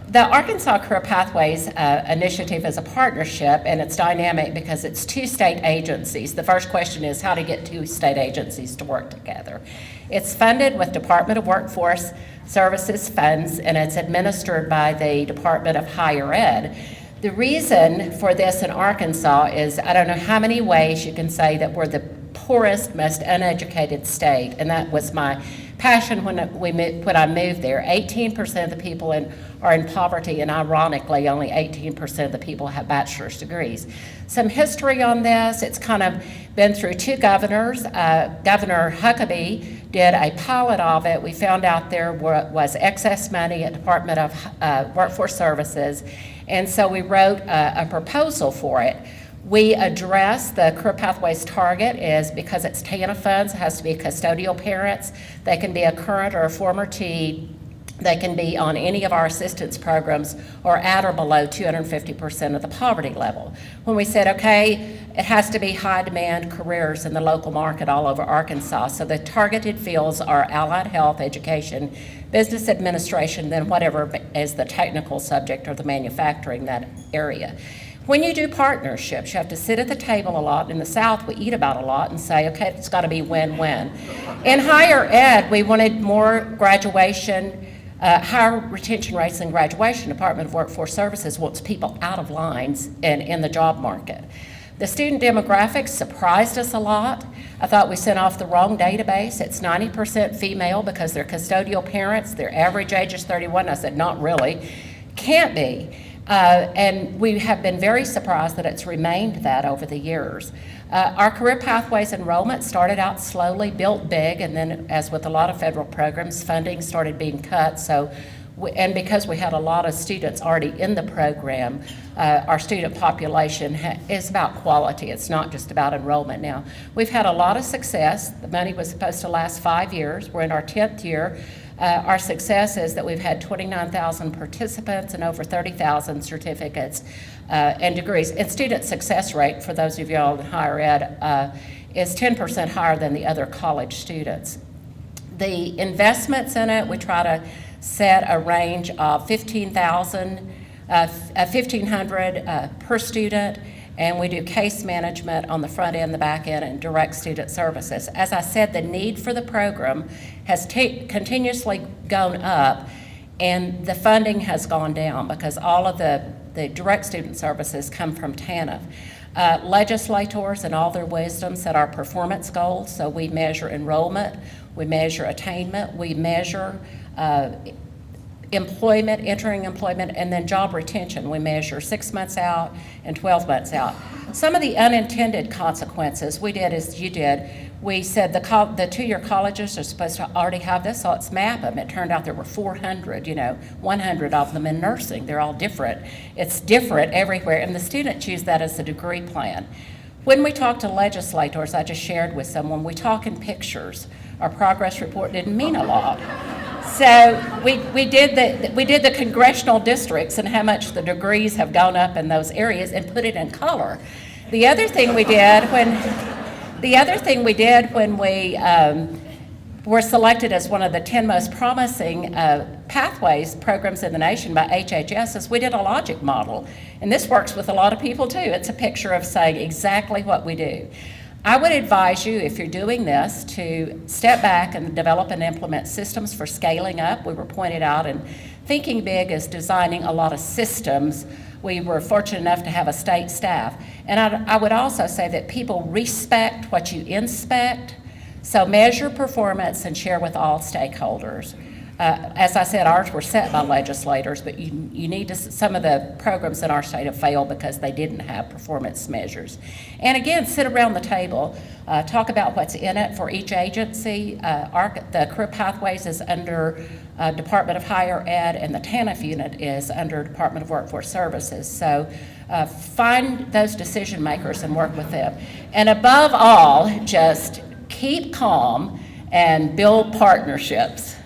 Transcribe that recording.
The Arkansas Career Pathways initiative is a partnership, and it's dynamic because it's two state agencies. The first question is how to get two state agencies to work together. It's funded with Department of Workforce Services funds, and it's administered by the Department of Higher Ed. The reason for this in Arkansas is I don't know how many ways you can say that we're the poorest, most uneducated state, and that was my passion when I moved there. 18% of the people are in poverty, and ironically, only 18% of the people have bachelor's degrees. Some history on this: it's kind of been through two governors. Governor Huckabee did a pilot of it. We found out there was excess money at Department of Workforce Services, and so we wrote a proposal for it. We address the Career Pathways target is because it's TANF funds, it has to be custodial parents. They can be a current or a former T. They can be on any of our assistance programs or at or below 250% of the poverty level. When we said, okay, it has to be high demand careers in the local market all over Arkansas. So the targeted fields are allied health, education, business administration, then whatever is the technical subject or the manufacturing, that area. When you do partnerships, you have to sit at the table a lot. In the South, we eat about a lot and say, okay, it's got to be win-win. In higher ed, we wanted more graduation, higher retention rates in graduation. Department of Workforce Services wants people out of lines and in the job market. The student demographics surprised us a lot. I thought we sent off the wrong database. It's 90% female because they're custodial parents. Their average age is 31. I said, not really. Can't be. And we have been very surprised that it's remained that over the years. Our Career Pathways enrollment started out slowly, built big, and then, as with a lot of federal programs, funding started being cut. And because we had a lot of students already in the program, our student population is about quality. It's not just about enrollment now. We've had a lot of success. The money was supposed to last 5 years. We're in our 10th year. Our success is that we've had 29,000 participants and over 30,000 certificates and degrees. And student success rate, for those of y'all in higher ed, is 10% higher than the other college students. The investments in it, we try to set a range of $1,500 per student, and we do case management on the front end, the back end, and direct student services. As I said, the need for the program has continuously gone up, and the funding has gone down because all of the direct student services come from TANF. Legislators in all their wisdom set our performance goals, so we measure enrollment, we measure attainment, we measure employment, entering employment, and then job retention. We measure 6 months out and 12 months out. Some of the unintended consequences we did as you did. We said the two-year colleges are supposed to already have this, so let's map them. It turned out there were 400, 100 of them in nursing. They're all different. It's different everywhere, and the students use that as a degree plan. When we talk to legislators, I just shared with someone, we talk in pictures. Our progress report didn't mean a lot. So we did the congressional districts and how much the degrees have gone up in those areas and put it in color. The other thing we did when we were selected as one of the 10 most promising pathways programs in the nation by HHS is we did a logic model. And this works with a lot of people too. It's a picture of saying exactly what we do. I would advise you, if you're doing this, to step back and develop and implement systems for scaling up. We were pointed out, and thinking big is designing a lot of systems. We were fortunate enough to have a state staff. And I would also say that people respect what you inspect, so measure performance and share with all stakeholders. As I said, ours were set by legislators, but you need to, some of the programs in our state have failed because they didn't have performance measures. And again, sit around the table, talk about what's in it for each agency. The Career Pathways is under Department of Higher Ed, and the TANF unit is under Department of Workforce Services. So find those decision makers and work with them. And above all, just keep calm and build partnerships.